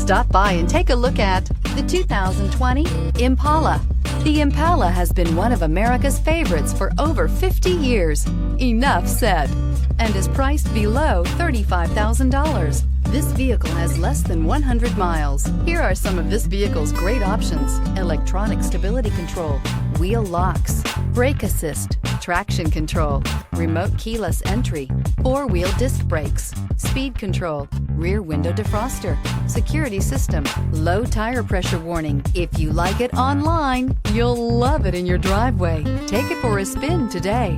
Stop by and take a look at the 2020 Impala. The Impala has been one of America's favorites for over 50 years. Enough said. And is priced below $35,000. This vehicle has less than 100 miles. Here are some of this vehicle's great options: electronic stability control, wheel locks, brake assist, traction control, remote keyless entry, four-wheel disc brakes, speed control, rear window defroster, security system, low tire pressure warning. If you like it online, you'll love it in your driveway. Take it for a spin today.